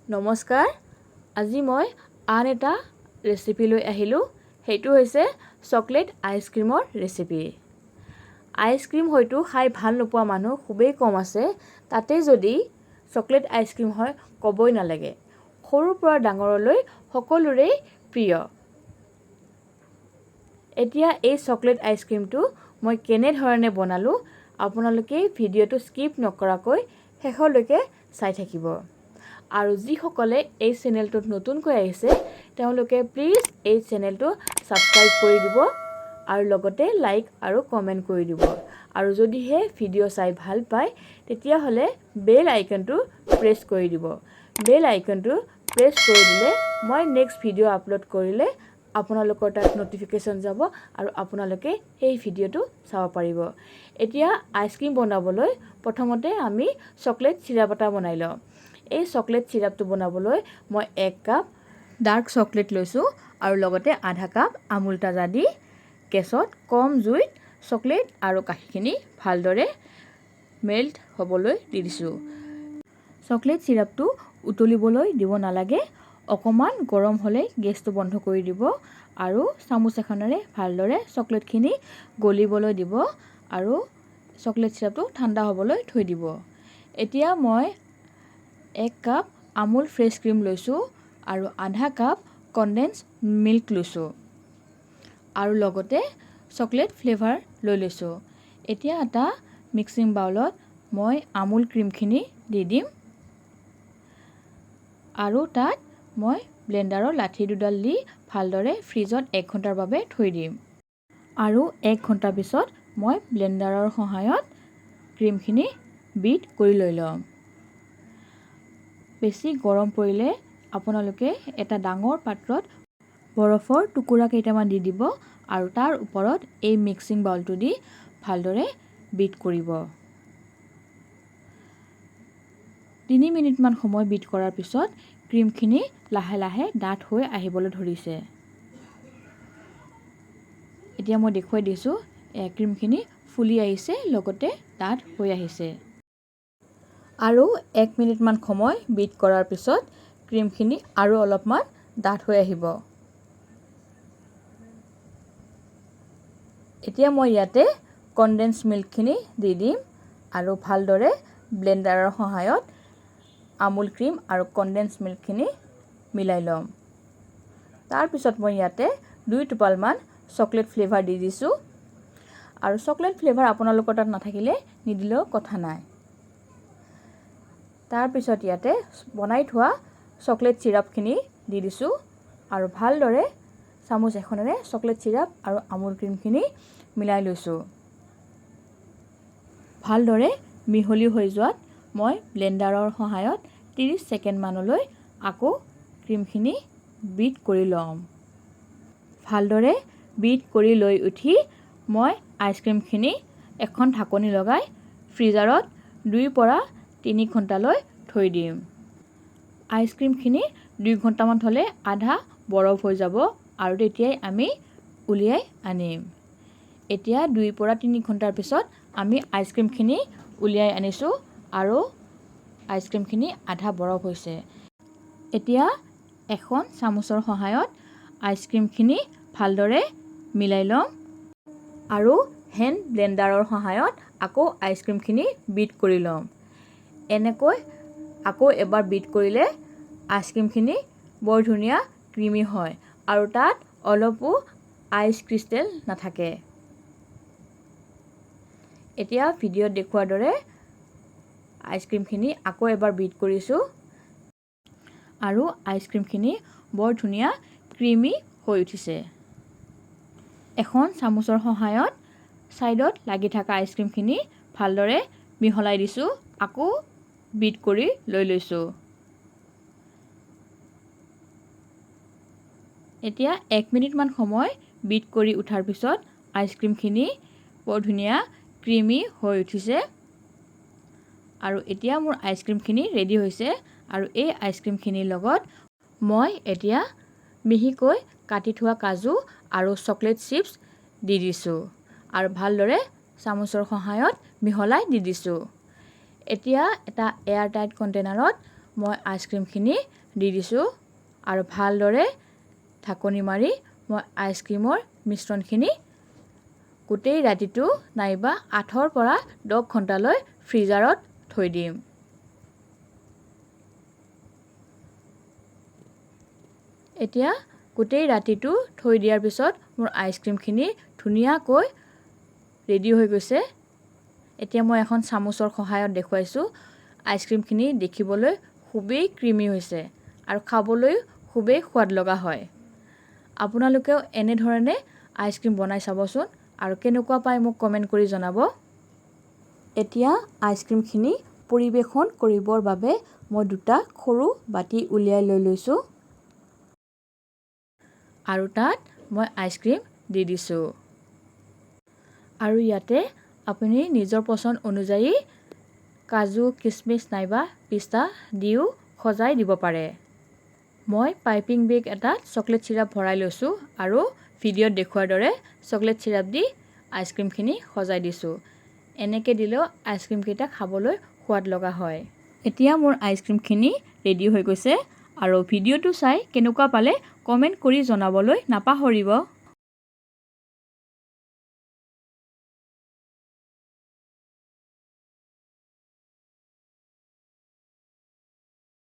নমস্কাৰ আজি মই আন এটা ৰেচিপি লৈ আহিলোঁ সেইটো হৈছে চকলেট আইচক্ৰীমৰ ৰেচিপি আইচক্ৰীম হয়তো খাই ভাল নোপোৱা মানুহ খুবেই কম আছে তাতে যদি চকলেট আইচক্ৰীম হয় ক'বই নালাগে সৰুৰ পৰা ডাঙৰলৈ সকলোৰে প্ৰিয় এতিয়া এই চকলেট আইচক্ৰীমটো মই কেনে ধৰণে বনালোঁ আপোনালোকে ভিডিঅ'টো স্কিপ নকৰাকৈ শেষলৈকে চাই থাকিব আৰু যিসকলে এই চেনেলটোত নতুনকৈ আহিছে তেওঁলোকে প্লিজ এই চেনেলটো সাবস্ক্ৰাইব কৰি দিব আৰু লগতে লাইক আৰু কমেন্ট কৰি দিব আৰু যদিহে ভিডিঅ' চাই ভাল পায় তেতিয়া হলে বেল আইকনটো প্ৰেছ কৰি দিব বেল আইকনটো প্ৰেছ কৰি দিলে মই নেক্সট ভিডিঅ' আপলোড কৰিলে আপোনালোকৰ তাত নটিফিকেশন যাব আৰু আপোনালোকে এই ভিডিঅ'টো চাব পাৰিব এতিয়া আইচক্ৰীম বনাবলৈ প্ৰথমতে আমি চকলেট চিৰাপ এটা বনাই লওঁ এই চকলেট চিৰাপটো বনাবলৈ মই 1 কাপ ডাৰ্ক চকলেট লৈছো আৰু লগতে আধা কাপ আমুল তাজা দি কেছত কম জুইত চকলেট আৰু কাঠিখিনি ভালদৰে মেল্ট হ'বলৈ দি দিছো চকলেট চিৰাপটো উতলিবলৈ দিব নালাগে অকমান গৰম হলে গেছটো বন্ধ কৰি দিব আৰু চামুচ এখনেৰে ভালদৰে চকলেটখিনি গলিবলৈ দিব আৰু চকলেট চিৰাপটো ঠাণ্ডা হ'বলৈ থৈ দিব এতিয়া মই 1 কাপ আমুল ফ্ৰেছ ক্ৰীম লৈছো আৰু আধা কাপ কনডেন্স মিল্ক লৈছো আৰু লগতে চকলেট ফ্লেভাৰ লৈ লৈছো এতিয়া এটা মিক্সিং বাউলত মই আমুল ক্ৰীমখিনি দি দিম আৰু তাত মই ব্লেন্ডাৰৰ লাঠি দুডাল দি ভালদৰে ফ্ৰিজত 1 ঘণ্টাৰ বাবে থৈ দিম আৰু 1 ঘণ্টা পিছত মই ব্লেন্ডাৰৰ সহায়ত ক্ৰীমখিনি বিট কৰি লৈ লম বেছি গৰম পৰিলে আপোনালোকে এটা ডাঙৰ পাত্ৰত বৰফৰ টুকুৰা কেইটামান দি দিব আৰু তাৰ ওপৰত এই মিক্সিং বাউলটো দি ভালদৰে বিট কৰিব 3 মিনিট মান সময় বিট কৰাৰ পিছত ক্ৰীমখিনি লাহে লাহে ডাঠ হৈ আহিবলৈ ধৰিছে এতিয়া মই দেখুৱাই দিছো ক্ৰীমখিনি ফুলি আহিছে লগতে ডাঠ হৈ আহিছে আৰু 1 মিনিট মান সময় বিট কৰাৰ পিছত ক্ৰীমখিনি আৰু অলপমান ডাঠ হৈ আহিব এতিয়া মই ইয়াতে কনডেন্স মিল্কখিনি দি দিম আৰু ভালদৰে ব্লেন্ডাৰৰ সহায়ত আমুল ক্ৰীম আৰু কনডেন্স মিল্কখিনি মিলাই লম তাৰ পিছত মই ইয়াতে 2 টোপাল মান চকলেট ফ্লেভাৰ দি দিছো আৰু চকলেট ফ্লেভাৰ আপোনালোকৰ তাত নাথাকিলে নিদিলেও কথা নাই তাৰ পিছত ইয়াতে বনাই থোৱা চকলেট চিৰাপখিনি দি দিছো আৰু ভালদৰে চামুচ এখনেৰে চকলেট চিৰাপ আৰু আমুল ক্ৰীমখিনি মিলাই লৈছো ভালদৰে মিহলি হৈ যোৱাত মই ব্লেন্ডাৰৰ সহায়ত 30 সেকেন্ড মানলৈ আকৌ ক্ৰীমখিনি বিট কৰি লম ভালদৰে বিট কৰি লৈ উঠি মই আইচক্ৰীমখিনি এখন ঢাকনি লগাই ফ্ৰিজাৰত 2 পৰা 3 ঘণ্টালৈ থৈ দিম আইচক্ৰীমখিনি 2 ঘণ্টামান থলে আধা বৰফ হৈ যাব আৰু তেতিয়াই আমি উলিয়াই আনিম এতিয়া 2 পৰা 3 ঘণ্টাৰ পিছত আমি আইচক্ৰীমখিনি উলিয়াই আনিছো আৰু আইচক্ৰীমখিনি আধা বৰফ হৈছে এতিয়া এখন চামুচৰ সহায়ত আইচক্ৰীমখিনি ভালদৰে মিলাই লম আৰু হেণ্ড ব্লেন্ডাৰৰ সহায়ত আকৌ আইচক্ৰীমখিনি বিট কৰি লম এনেকৈ আকৌ এবাৰ বিট কৰিলে আইচক্ৰীমখিনি বৰ ধুনীয়া ক্ৰীমি হয় আৰু তাত অলপো আইচ ক্ৰিষ্টেল নাথাকে এতিয়া ভিডিঅ'ত দেখুৱাৰ দৰে আইচক্ৰীমখিনি আকৌ এবাৰ বিট কৰিছো আৰু আইচক্ৰীমখিনি বৰ ধুনীয়া ক্ৰীমি হৈ উঠিছে এখন চামুচৰ সহায়ত সাইডত লাগি থকা আইচক্ৰীমখিনি ভালদৰে মিহলাই দিছো আকৌ বিট কৰি লৈ লৈছো এতিয়া 1 মিনিট মান সময় বিট কৰি উঠাৰ পিছত আইচক্ৰীমখিনি বৰ ধুনীয়া ক্ৰীমি হৈ উঠিছে আৰু এতিয়া মোৰ আইচক্ৰীমখিনি ৰেডি হৈছে আৰু এই আইচক্ৰীমখিনিৰ লগত মই এতিয়া মিহিকৈ কাটি থোৱা কাজু আৰু চকলেট চিপছ দি দিছো আৰু ভালদৰে চামুচৰ সহায়ত মিহলাই দি দিছো এতিয়া এটা এয়াৰ টাইট কন্টেইনাৰত মই আইচক্ৰীমখিনি দি দিছোঁ আৰু ভালদৰে ঢাকনি মাৰি মই আইচক্ৰীমৰ মিশ্ৰণখিনি গোটেই ৰাতিটো নাইবা 8ৰ পৰা 10 ঘণ্টালৈ ফ্ৰিজাৰত থৈ দিম। এতিয়া গোটেই ৰাতিটো থৈ দিয়াৰ পিছত মোৰ আইচক্ৰীমখিনি ধুনীয়াকৈ ৰেডি হৈ গৈছে। এতিয়া মই এখন চামুচৰ সহায়ত দেখুৱাইছোঁ। আইচক্ৰীমখিনি দেখিবলৈ খুবেই ক্ৰিমি হৈছে আৰু খাবলৈ খুবেই সোৱাদ লগা হয়। আপোনালোকেও এনেধৰণে আইচক্ৰীম বনাই চাবচোন আৰু কেনেকুৱা পায় মোক কমেণ্ট কৰি জনাব। এতিয়া আইচক্ৰীমখিনি পৰিৱেশন কৰিবৰ বাবে মই 2টা সৰু বাটি উলিয়াই লৈছোঁ আৰু তাত মই আইচক্ৰীম দি দিছোঁ। আৰু ইয়াতে আপুনি নিজৰ পচন্দ অনুযায়ী কাজু, কিচমিচ নাইবা পিস্তা দিও সজাই দিব পাৰে। মই পাইপিং বেগ এটাত চকলেট চিৰাপ ভৰাই লৈছোঁ আৰু ভিডিঅ'ত দেখুৱাৰ দৰে চকলেট চিৰাপ দি আইচক্ৰীমখিনি সজাই দিছোঁ। এনেকৈ দিলেও আইচক্ৰীমকেইটা খাবলৈ সোৱাদ লগা হয়। এতিয়া মোৰ আইচক্ৰীমখিনি ৰেডি হৈ গৈছে আৰু ভিডিঅ'টো চাই কেনেকুৱা পালে কমেণ্ট কৰি জনাবলৈ নাপাহৰিব।